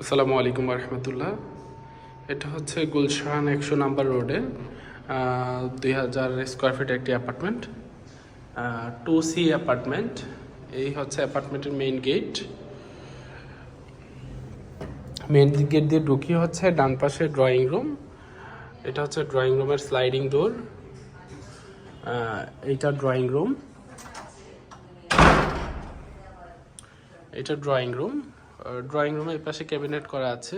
আসসালামু আলাইকুম রহমতুল্লাহ। এটা হচ্ছে গুলশান 100 নাম্বার রোডে 2000 স্কোয়ার ফিট একটি অ্যাপার্টমেন্ট, 2C অ্যাপার্টমেন্ট। এই হচ্ছে অ্যাপার্টমেন্টের মেইন গেট। মেইন গেট দিয়ে ঢুকিয়ে হচ্ছে ডান পাশে ড্রয়িং রুম। এটা হচ্ছে ড্রয়িং রুমের স্লাইডিং ডোর। এইটা ড্রয়িং রুম, এটা ড্রয়িং রুম। ড্রয়িং রুমের পাশে ক্যাবিনেট করা আছে।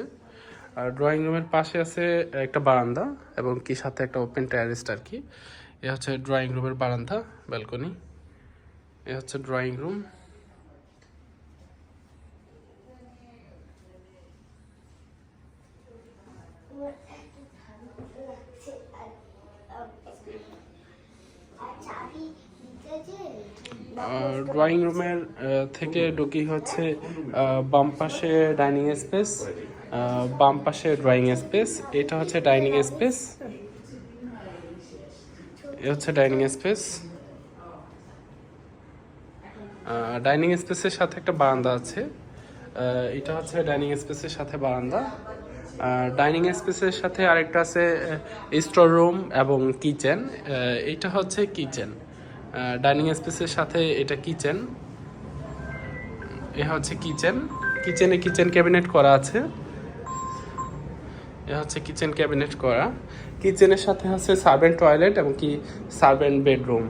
আর ড্রয়িং রুমের পাশে আছে একটা বারান্দা এবং কি সাথে একটা ওপেন টেরেস আর কি। এ হচ্ছে ড্রয়িং রুমের বারান্দা, ব্যালকনি। এ হচ্ছে ড্রয়িং রুম। ড্রয়িং রুমের থেকে ঢুকি হচ্ছে বাম পাশে ডাইনিং স্পেস, বাম পাশে ড্রয়িং স্পেস। এটা হচ্ছে ডাইনিং স্পেস, এ হচ্ছে ডাইনিং স্পেস। ডাইনিং স্পেসের সাথে একটা বারান্দা আছে। এটা হচ্ছে ডাইনিং স্পেসের সাথে বারান্দা। ডাইনিং স্পেসের সাথে আরেকটা আছে স্টোর রুম এবং কিচেন। এটা হচ্ছে কিচেন। ডাইনিং স্পেসের সাথে এটা কিচেন। এ হচ্ছে কিচেন। কিচেন ক্যাবিনেট করা আছে। এ হচ্ছে কিচেন ক্যাবিনেট করা। কিচেনের সাথে আছে সার্ভেন্ট টয়লেট এবং কি সার্ভেন্ট বেডরুম।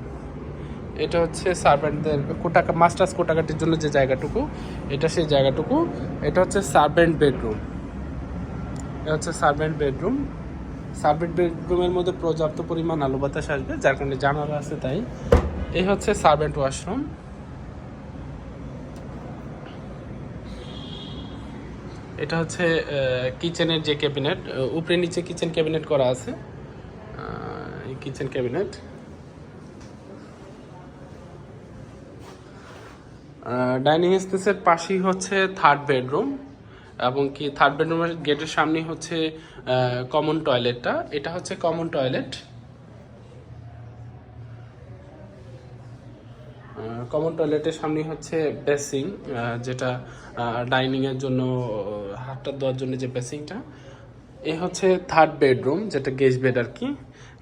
এটা হচ্ছে সার্ভেন্টদের মাস্টার্স কোটাকাটির জন্য যে জায়গাটুকু, এটা সেই জায়গাটুকু। এটা হচ্ছে সার্ভেন্ট বেডরুম। এটা হচ্ছে সার্ভেন্ট বেডরুম। সার্ভেন্ট বেডরুমের মধ্যে পর্যাপ্ত পরিমাণ আলো বাতাস আসবে, যার কারণে জানালা আছে তাই। এই হচ্ছে সার্ভেন্ট ওয়াশরুম। এটা হচ্ছে কিচেনের যে ক্যাবিনেট, উপরে নিচে কিচেন ক্যাবিনেট করা আছে। এই কিচেন ক্যাবিনেট। ডাইনিং স্পেসের পাশেই হচ্ছে থার্ড বেডরুম এবং কি থার্ড বেডরুমের গেটের সামনে হচ্ছে কমন টয়লেটটা। এটা হচ্ছে কমন টয়লেট। কমন টয়লেটের সামনে হচ্ছে বেসিং, যেটা ডাইনিংয়ের জন্য হাতটা ধোয়ার জন্য যে বেসিংটা। এ হচ্ছে থার্ড বেডরুম, যেটা গেস্ট বেড আর কি।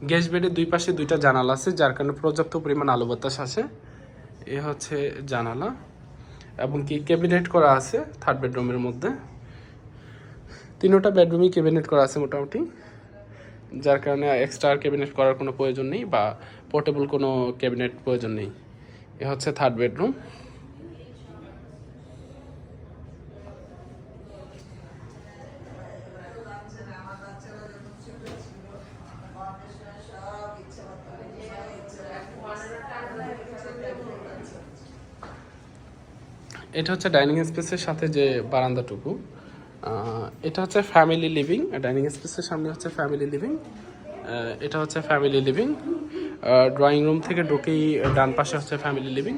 গেস্ট বেডের দুই পাশে দুইটা জানালা আছে, যার কারণে পর্যাপ্ত পরিমাণ আলো বাতাস আসে। এ হচ্ছে জানালা এবং কি ক্যাবিনেট করা আছে থার্ড বেডরুমের মধ্যে। তিনোটা বেডরুমই ক্যাবিনেট করা আছে মোটামুটি, যার কারণে এক্সট্রা ক্যাবিনেট করার কোনো প্রয়োজন নেই বা পোর্টেবল কোনো ক্যাবিনেট প্রয়োজন নেই। এ হচ্ছে থার্ড বেডরুম। এটা হচ্ছে ডাইনিং স্পেসের সাথে যে বারান্দাটুকু, এটা হচ্ছে ফ্যামিলি লিভিং। ডাইনিং স্পেসের সামনে হচ্ছে ফ্যামিলি লিভিং। এটা হচ্ছে ফ্যামিলি লিভিং। ড্রয়িং রুম থেকে ঢুকেই ডান পাশে হচ্ছে ফ্যামিলি লিভিং।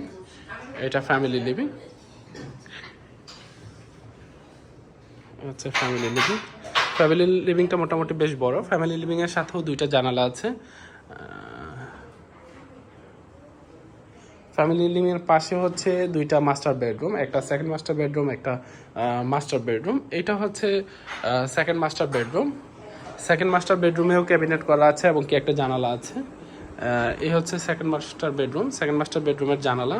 এটা ফ্যামিলি লিভিং, হচ্ছে ফ্যামিলি লিভিং। ফ্যামিলি লিভিংটা মোটামুটি বেশ বড়। ফ্যামিলি লিভিংয়ের সাথেও দুইটা জানালা আছে। ফ্যামিলি লিভিংয়ের পাশে হচ্ছে দুইটা মাস্টার বেডরুম, একটা সেকেন্ড মাস্টার বেডরুম, একটা মাস্টার বেডরুম। এটা হচ্ছে second master bedroom. Second master বেডরুমেও ক্যাবিনেট করা আছে এবং কি একটা জানালা আছে। এই হচ্ছে second master bedroom. Second master বেডরুমের জানালা।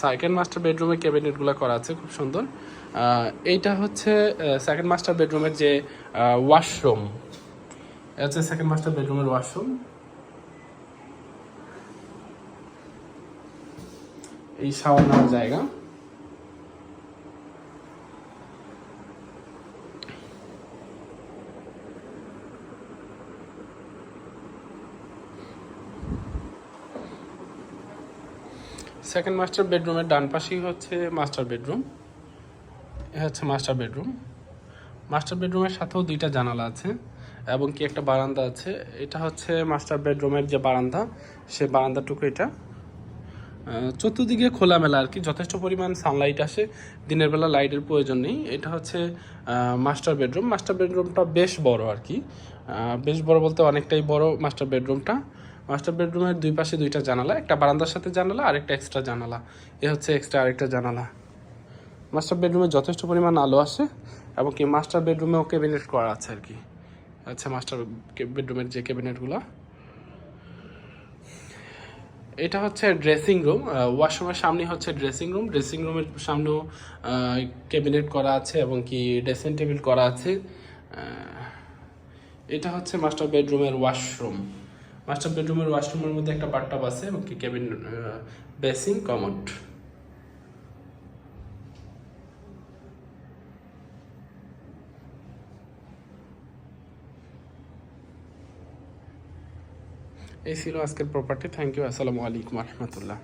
সেকেন্ড মাস্টার বেডরুমে ক্যাবিনেটগুলো করা আছে খুব সুন্দর। এইটা হচ্ছে সেকেন্ড মাস্টার বেডরুমের যে ওয়াশরুম। এটা হচ্ছে সেকেন্ড মাস্টার বেডরুমের ওয়াশরুম। এই শাওয়ার নেওয়ার জায়গা। সেকেন্ড মাস্টার বেডরুমের ডান পাশেই হচ্ছে মাস্টার বেডরুম। এ হচ্ছে মাস্টার বেডরুম। মাস্টার বেডরুমের সাথেও দুইটা জানালা আছে এবং কি একটা বারান্দা আছে। এটা হচ্ছে মাস্টার বেডরুমের যে বারান্দা, সে বারান্দাটুকু এটা। চতুর্দিকে খোলামেলা আর কি, যথেষ্ট পরিমাণ সানলাইট আসে। দিনের বেলা লাইটের প্রয়োজন নেই। এটা হচ্ছে মাস্টার বেডরুম। মাস্টার বেডরুমটা বেশ বড় আর কি, বেশ বড় বলতে অনেকটাই বড় মাস্টার বেডরুমটা। মাস্টার বেডরুমের দুই পাশে দুইটা জানালা, একটা বারান্দার সাথে জানালা, আরেকটা এক্সট্রা জানালা। এ হচ্ছে এক্সট্রা আরেকটা জানালা। মাস্টার বেডরুমে যথেষ্ট পরিমাণ আলো আসে এবং কি মাস্টার বেডরুমেও ক্যাবিনেট করা আছে আর কি। আচ্ছা, মাস্টার বেডরুমের যে ক্যাবিনেটগুলো, এটা হচ্ছে ড্রেসিং রুম। ওয়াশরুমের সামনে হচ্ছে ড্রেসিং রুম। ড্রেসিং রুমের সামনেও ক্যাবিনেট করা আছে এবং কি ড্রেসিং টেবিল করা আছে। এটা হচ্ছে মাস্টার বেডরুমের ওয়াশরুম। মাস্টার বেডরুমের ওয়াশরুমের মধ্যে একটা বাথটাব আছে এবং কি কেবিন, বেসিং, কমোড। এই ছিল আজকের প্রপার্টি। Thank you. আসসালামু আলাইকুম রহমতুল্লাহ।